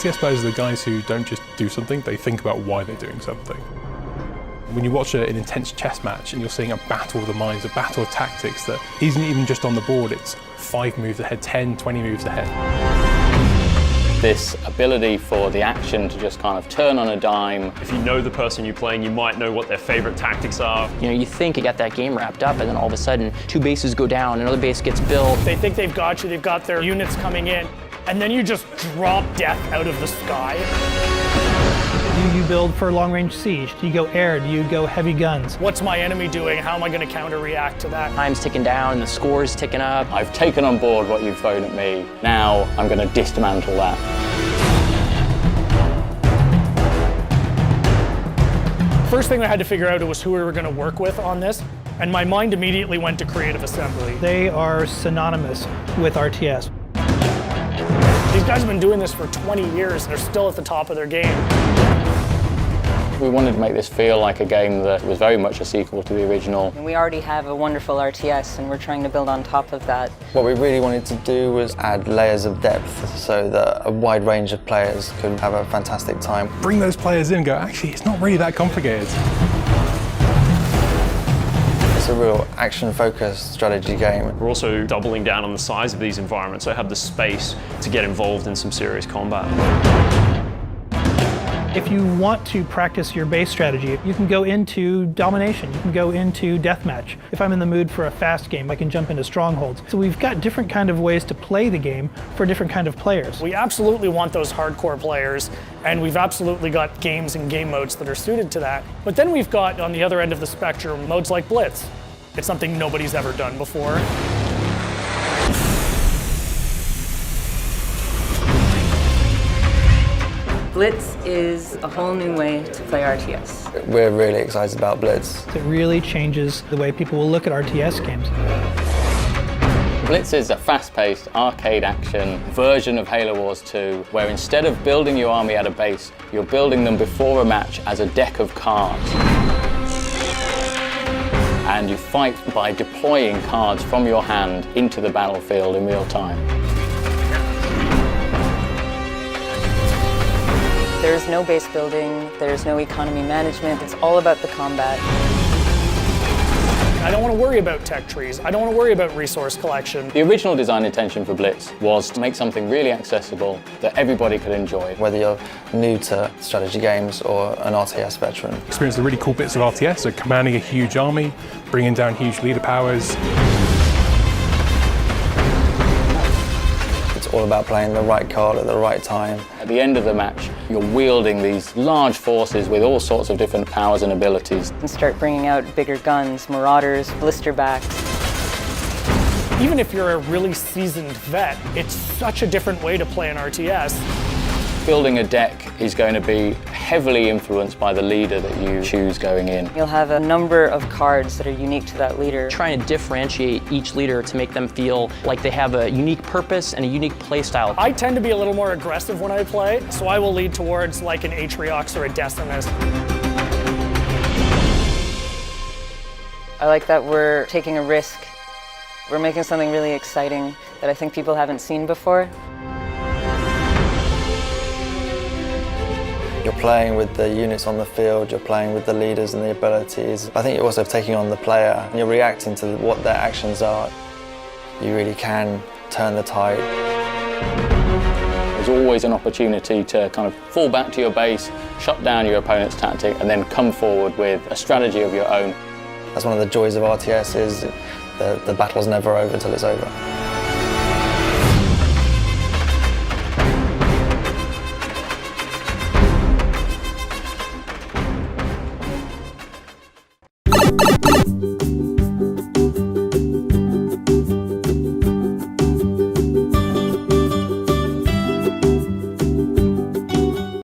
RTS players are the guys who don't just do something, they think about why they're doing something. When you watch an intense chess match and you're seeing a battle of the minds, a battle of tactics that isn't even just on the board, it's 5 moves ahead, 10, 20 moves ahead. This ability for the action to just kind of turn on a dime. If you know the person you're playing, you might know what their favorite tactics are. You know, you think you got that game wrapped up, and then all of a sudden, 2 bases go down, another base gets built. They think they've got you, they've got their units coming in, and then you just drop death out of the sky. Do you build for long-range siege? Do you go air? Do you go heavy guns? What's my enemy doing? How am I going to counter-react to that? Time's ticking down, and the score's ticking up. I've taken on board what you've thrown at me. Now I'm going to dismantle that. First thing I had to figure out was who we were going to work with on this, and my mind immediately went to Creative Assembly. They are synonymous with RTS. These guys have been doing this for 20 years, and they're still at the top of their game. We wanted to make this feel like a game that was very much a sequel to the original. We already have a wonderful RTS, and we're trying to build on top of that. What we really wanted to do was add layers of depth so that a wide range of players could have a fantastic time. Bring those players in and go, actually, it's not really that complicated. It's a real action-focused strategy game. We're also doubling down on the size of these environments, so I have the space to get involved in some serious combat. If you want to practice your base strategy, you can go into domination, you can go into deathmatch. If I'm in the mood for a fast game, I can jump into strongholds. So we've got different kind of ways to play the game for different kind of players. We absolutely want those hardcore players, and we've absolutely got games and game modes that are suited to that. But then we've got, on the other end of the spectrum, modes like Blitz. It's something nobody's ever done before. Blitz is a whole new way to play RTS. We're really excited about Blitz. It really changes the way people will look at RTS games. Blitz is a fast-paced arcade action version of Halo Wars 2, where instead of building your army at a base, you're building them before a match as a deck of cards. And you fight by deploying cards from your hand into the battlefield in real time. There's no base building, there's no economy management, it's all about the combat. I don't want to worry about tech trees. I don't want to worry about resource collection. The original design intention for Blitz was to make something really accessible that everybody could enjoy. Whether you're new to strategy games or an RTS veteran. Experience the really cool bits of RTS, so commanding a huge army, bringing down huge leader powers. It's all about playing the right card at the right time. At the end of the match, you're wielding these large forces with all sorts of different powers and abilities. And start bringing out bigger guns, marauders, blisterbacks. Even if you're a really seasoned vet, it's such a different way to play an RTS. Building a deck is going to be heavily influenced by the leader that you choose going in. You'll have a number of cards that are unique to that leader. Trying to differentiate each leader to make them feel like they have a unique purpose and a unique play style. I tend to be a little more aggressive when I play, so I will lead towards like an Atriox or a Decimus. I like that we're taking a risk. We're making something really exciting that I think people haven't seen before. You're playing with the units on the field, you're playing with the leaders and the abilities. I think you're also taking on the player, and you're reacting to what their actions are. You really can turn the tide. There's always an opportunity to kind of fall back to your base, shut down your opponent's tactic, and then come forward with a strategy of your own. That's one of the joys of RTS, is the battle's never over till it's over.